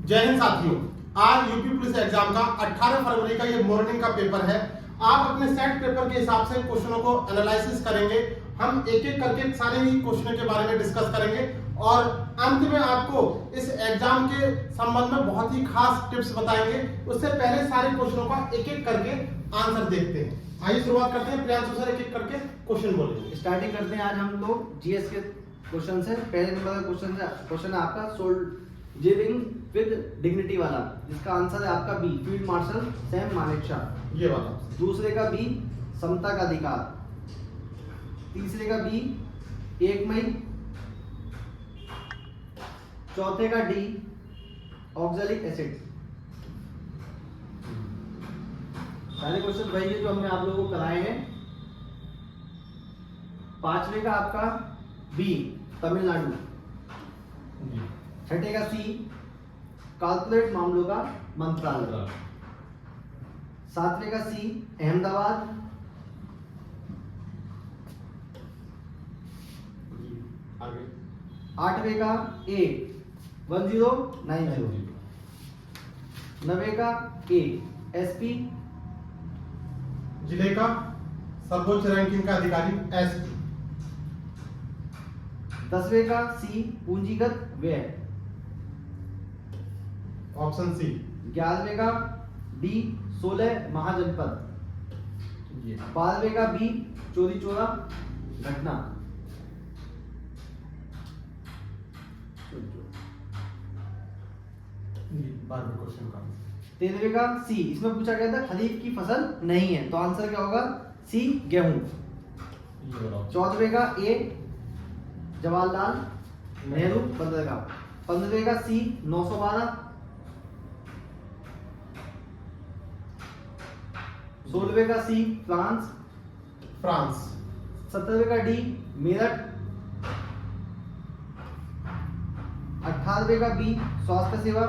जय हिंद साथियों, आज यूपी पुलिस एग्जाम का 18 फरवरी का ये मॉर्निंग का पेपर है। आप अपने सेट पेपर के हिसाब से क्वेश्चनों को एनालिसिस करेंगे। हम एक एक करके सारे ही क्वेश्चनों के बारे में डिस्कस करेंगे और अंत में आपको इस एग्जाम के संबंध में बहुत ही खास टिप्स बताएंगे। उससे पहले सारे क्वेश्चनों का एक एक करके आंसर देखते हैं। आइए शुरुआत करते हैं। प्रियांशु सर एक एक करके क्वेश्चन बोलेंगे। स्टार्टिंग करते हैं। आज हम लोग जीएस के क्वेश्चन से। पहले नंबर का क्वेश्चन है आपका सोल्जरिंग विद डिग्निटी वाला, जिसका आंसर है आपका B, field marshal Sam Manekshaw. ये वाला। दूसरे का बी, समता का अधिकार। तीसरे का बी, 1 मई। चौथे का डी, ऑक्सैलिक एसिड। सारे क्वेश्चन वही है जो हमने आप लोगों को कराए हैं। पांचवे का आपका बी, तमिलनाडु। छठे का सी, कॉर्पोरेट मामलों का मंत्रालय। सातवें का सी, अहमदाबाद। आगे। आठवें का ए, 1090। नवे का ए, एसपी। जिले का सर्वोच्च रैंकिंग का अधिकारी एसपी। 10वें का सी, पूंजीगत व्यय। Option C. 11वें का डी, 16 महाजनपद। 12वें का बी, चोरी चोरा घटना। क्वेश्चन का 13वें का सी, इसमें पूछा गया था खरीफ की फसल नहीं है, तो आंसर क्या होगा? सी, गेहूं। 14वें का ए, जवाहरलाल नेहरू बंदरगाह। 15वें का सी, 912। 16वें का सी, फ्रांस। 17वें का डी, मेरठ। 18वें का बी, स्वास्थ्य सेवा।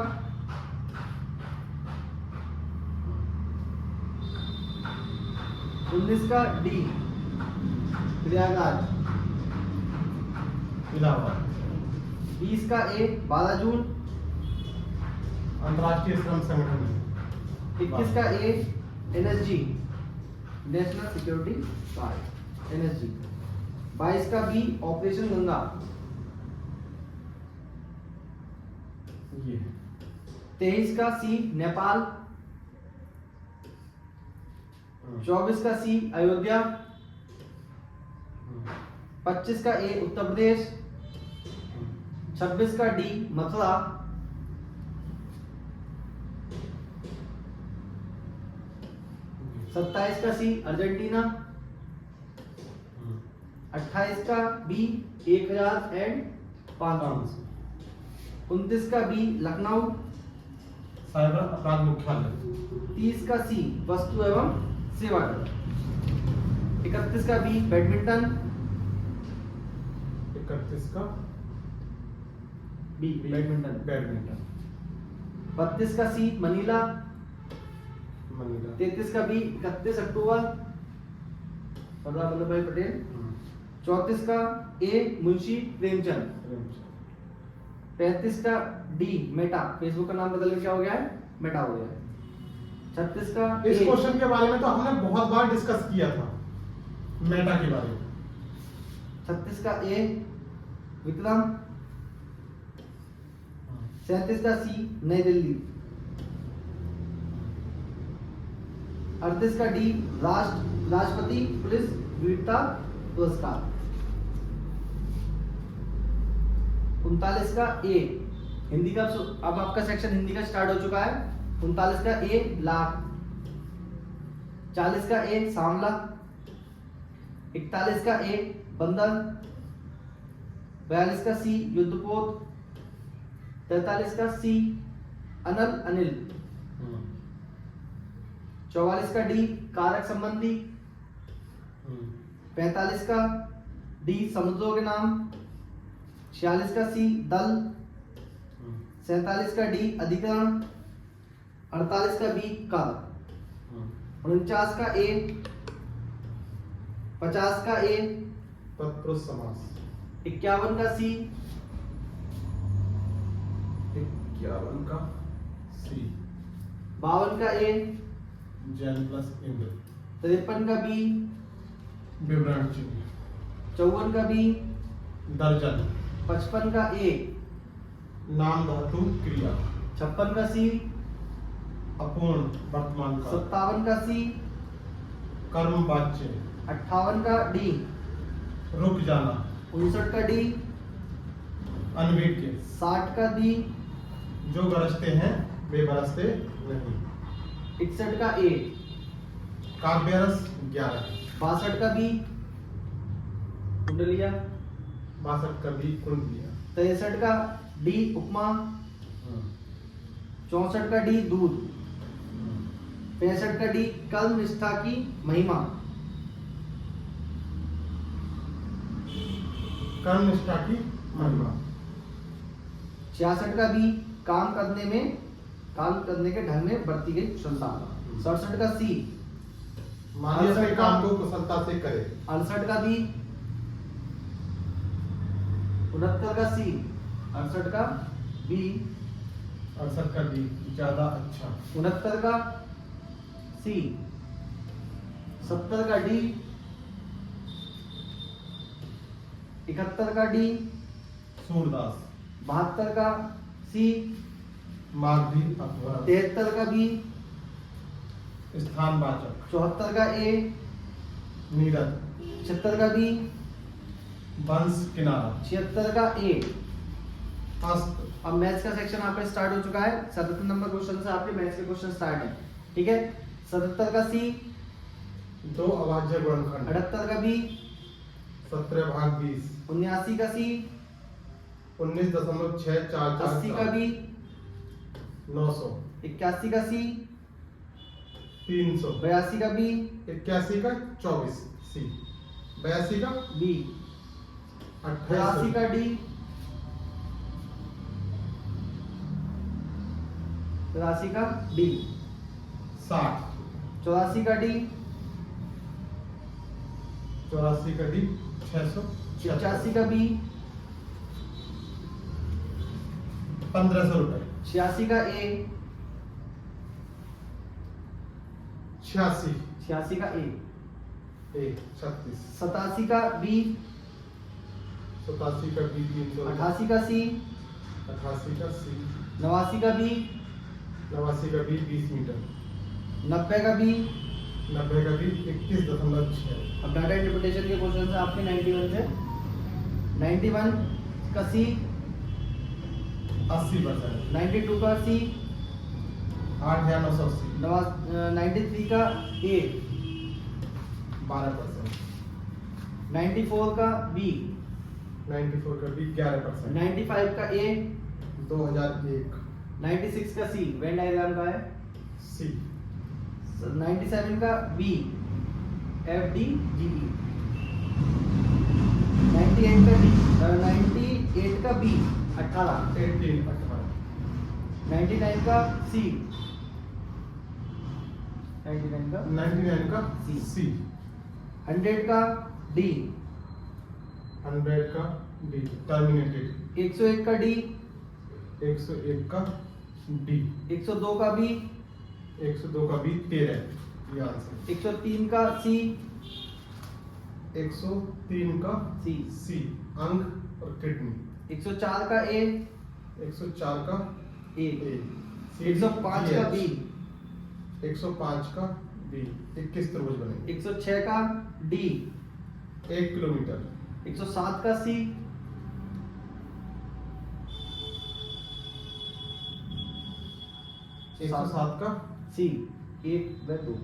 19 का डी, प्रयागराज। इलाहाबाद। 20 का ए, 12 जून। अंतर्राष्ट्रीय श्रम संगठन। 21 का A, NSG, national security guard, NSG. 22 का बी, ऑपरेशन गंगा। 23 का सी, नेपाल। 24 का सी, अयोध्या। 25 का ए, उत्तर प्रदेश। 26 का डी, मथुरा। 27 का सी, अर्जेंटीना। 28 का बी, 1005। 29 का बी, लखनऊ। साइबर अपराध मुख्यालय। 30 का सी, वस्तु एवं सेवा कर। 31 का बी, बैडमिंटन। 31 का बी, बैडमिंटन। 32 का सी, मनीला। मनीला। 33 का बी, 31 अक्टूबर, सरदार वल्लभ भाई पटेल। 34 का ए, मुंशी प्रेमचंद। 35 का डी, मेटा। फेसबुक का नाम बदल के क्या हो गया है? मेटा हो गया है। 36 का इस ए, क्वेश्चन के बारे में तो हमने बहुत बार डिस्कस किया था, मेटा के बारे में। 36 का ए, विक्रम। 37 का सी, नई दिल्ली। 38 का डी, राष्ट्रपति पुलिस वीरता पुरस्कार। 39 का ए, हिंदी का। अब आपका सेक्शन हिंदी का स्टार्ट हो चुका है। 39 का ए, लाख। 40 का ए, सांवला। 41 का ए, बंदर। 42 का सी, युद्धपोत। 43 का सी, अनिल। 44 का डी, कारक संबंधी। 45 का डी, समुद्रों के नाम। 46 का सी, दल। 47 का डी, अधिकरण। 48 का बी, कर। 49 का ए, 50 का ए, तत्पुरुष समास। 51 का सी, 51 का सी, 52 का ए, जैन प्लस इंद्र, 53 का बी, विवरण चिन्ह, 54 का बी, दर्जन, 55 का ए, नाम धातु क्रिया, 56 का सी, अपूर्ण वर्तमान काल, 57 का सी, कर्म वाच्य, 58 का डी, रुक जाना, 59 का डी, अनभिज्ञ, 60 का डी, जो गरजते हैं वे बरसते नहीं, 61 का ए, काव्यरस 11, 62 का बी, कुंडलिया, 62 का भी कुंडलिया, 63 का डी, उपमा, 64 का डी, दूध, 65 का डी, कर्म निष्ठा की महिमा, कर्म निष्ठा की महिमा, 66 का बी, काम करने के ढंग में बरती गई कुशलता, 67 का सी, मानिए अपने काम को कुशलता से करे, 68 का बी, 69 का सी, 68 का बी, 68 का भी ज्यादा अच्छा, 69 का सी, 70 का डी, 71 का डी, सूरदास, 72 का सी, माघवी अपहरण, 73 का बी, स्थानवाचक, 74 का ए, नीरद, 76 का बी, वंश किनारा, 76 का ए। हस्त, अब मैथ्स का सेक्शन आपका स्टार्ट हो चुका है। 77 नंबर क्वेश्चन से आपके मैथ्स के क्वेश्चन स्टार्ट है, ठीक है। 77 का सी, दो अभाज्य गुणनखंड, 78 का बी, 17 भाग 20, 79 का सी, 19.644, 80 का बी, 900, 81 का सी, 300, 82 का बी, 81 का 24 सी, 82 का बी, 83 88 का डी, 83 का डी, 60, 84 का डी, 84 का डी, 600, 85 का बी, 1500 रुपए, 86 का ए, 86, 86 का ए, 36, 87 का बी, 87 का बी, 300, 88 का सी, 88 का सी, 89 का बी, 89 का बी 20 मीटर, 90 का बी। 90 का बी 21.6, अब डाटा इंटरप्रिटेशन के क्वेश्चन है आपके 91 से। 91 का सी, 80%, 92 का सी, 8,980, 93 का ए, 12%, 94 का बी, 94 का बी 11%, 95 का ए, 2001 96 का सी, वेन डायग्राम का है, सी, 97 का बी, एफ डी जी ई, 98 का डी, 98 का बी, 18, 18, 18, 99 का सी, 99 का 99 का सी। सी, 100 का डी, 100 का डी, टर्मिनेटेड, 101 का डी, 101 का डी, 102 का बी, 102 का बी 13, ये आंसर, 103 का सी, 103 का सी, सी, अंग और किडनी, 104 का ए, 104 का ए, ए, 105 का बी, 105 का बी, 21 त्रिभुज बनेंगे, 106 का डी, 1 किलोमीटर, 107 का सी, 107 का सी, 1 व 2,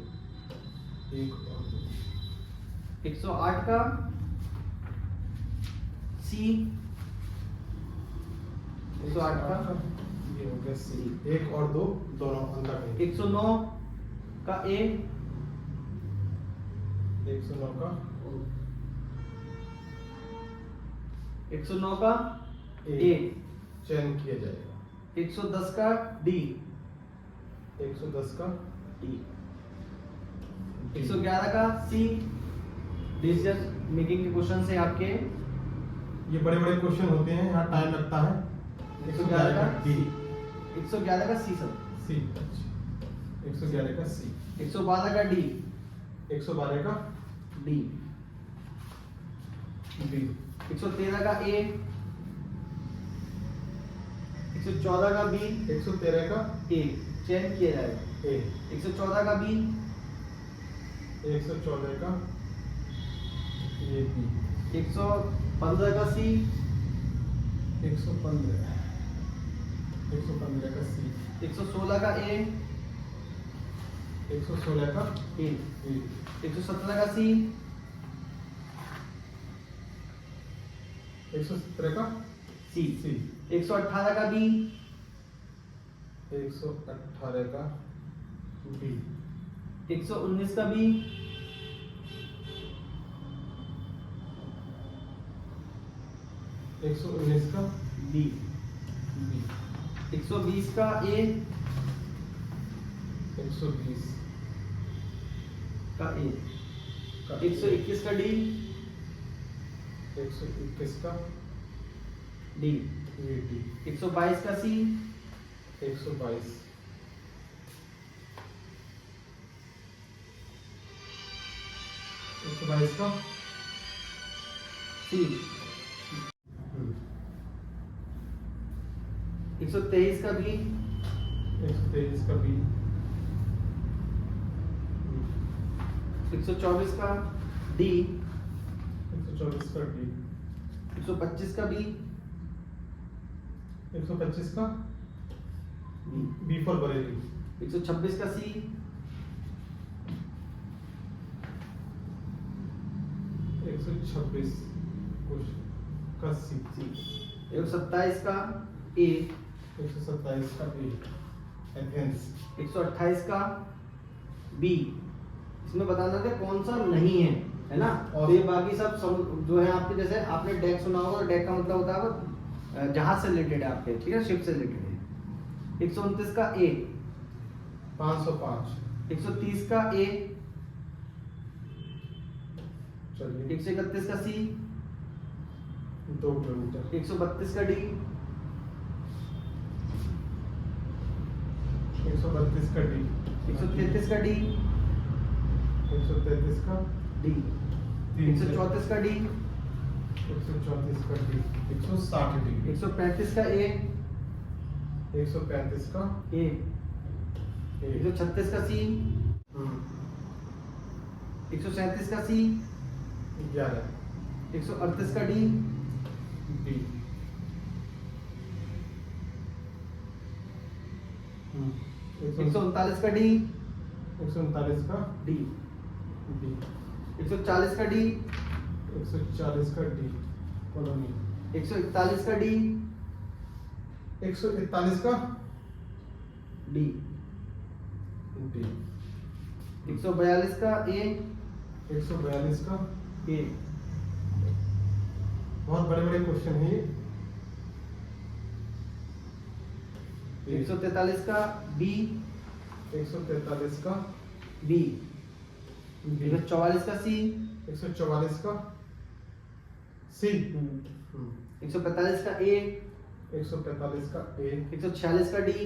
1 और 2, 108 का सी, 108 का ये हो गया सी, 1 और 2 दोनों अंदर में, 109 का ए, 109 का 109 का ए ए, चयन किया जाएगा, 110 का डी, 110 का डी, 111 का सी। डिसीजन मेकिंग के क्वेश्चन से आपके ये बड़े बड़े क्वेश्चन होते हैं, यहाँ टाइम लगता है, 111 का डी, 111 का सी सर। सी, 111 का सी। 112 का डी। 112 का डी। डी। 113 का ए। 114 का बी। 113 का ए चेंज किया जाएगा। ए। 114 का बी। 114 का ये बी। 115 का सी। 115 का सी। 116 का ए। 116 का ए। ए। 117 का सी। 117 का सी। सी। 118 का बी। 118 का बी। 119 का बी। 119 का बी। बी। 120 का ए। 120 का ए। का 121 का डी। 121 का डी। ये डी। 122 का सी। 122 122 का सी। 123 का बी। 123 का बी। 124 का डी। 124 का डी। 125 का बी। 125 का बी फॉर बरेली। 126 का सी। 126 का सी। 127 का ए। 127 का ए एथेंस। 128 का बी। इसमें बताना था कौन सा नहीं है ना। और तो ये बाकी सब जो है आपके, जैसे आपने डेक सुना होगा, डेक का मतलब होता है वो जहाज से रिलेटेड है आपके, ठीक है, शिप से रिलेटेड है। 129 का ए। 505 130 का ए। चलिए 131 का सी। 2 किलोमीटर। 132 का डी। 132 का डी। 133 का डी। 133 का डी। 134 का डी। 134 का डी। 160 डिग्री। 135 का ए। 135 का ए। ए। 136 का सी। 137 का सी। 11 138 का डी। डी। 139 का डी। 139 का डी। डी। 140 का डी। 140 का डी कॉलोनी। 141 का डी। 141 का डी। डी। 142 का ए। 142 का ए। बहुत बड़े बड़े क्वेश्चन है ये। 143 का बी। 143 का बी। बी। 144 का सी। 144 का सी। 145 का ए। 145 का ए। 146 का डी।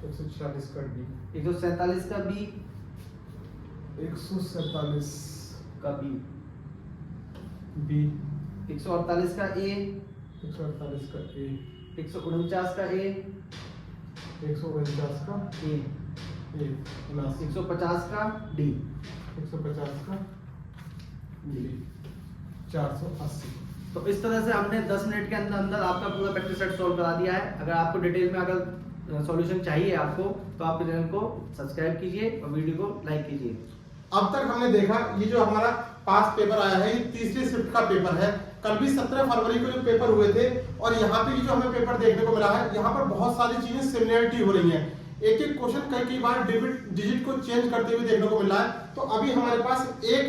146 का डी। 147 का बी। 147 का बी। बी। 148 का ए। 148 का ए। 149 का ए। 149 का ए। ए। 150 का डी। 150 का डी। 480। तो इस तरह से हमने 10 मिनट के अंदर अंदर आपका पूरा प्रैक्टिस सेट सॉल्व करा दिया है। अगर आपको डिटेल में अगर सॉल्यूशन चाहिए आपको, तो आप चैनल को सब्सक्राइब कीजिए और वीडियो को लाइक कीजिए। अब तक हमने देखा ये जो हमारा पास पेपर आया है, ये तीसरी शिफ्ट का पेपर है। कल भी 17 फरवरी को जो पेपर हुए थे, और यहाँ पे जो हमें पेपर देखने को मिला है, यहाँ पर बहुत सारी चीजें सिमिलरिटी हो रही हैं। एक एक क्वेश्चन कई बार डिजिट को चेंज करते हुए देखने को मिल रहा है। तो अभी हमारे पास एक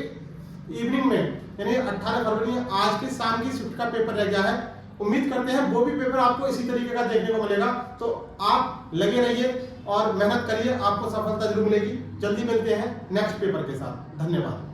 इवनिंग में, यानी 18 फरवरी आज की शाम की शिफ्ट का पेपर रह गया है। उम्मीद करते हैं वो भी पेपर आपको इसी तरीके का देखने को मिलेगा। तो आप लगे रहिए और मेहनत करिए, आपको सफलता जरूर मिलेगी। जल्दी मिलते हैं नेक्स्ट पेपर के साथ। धन्यवाद।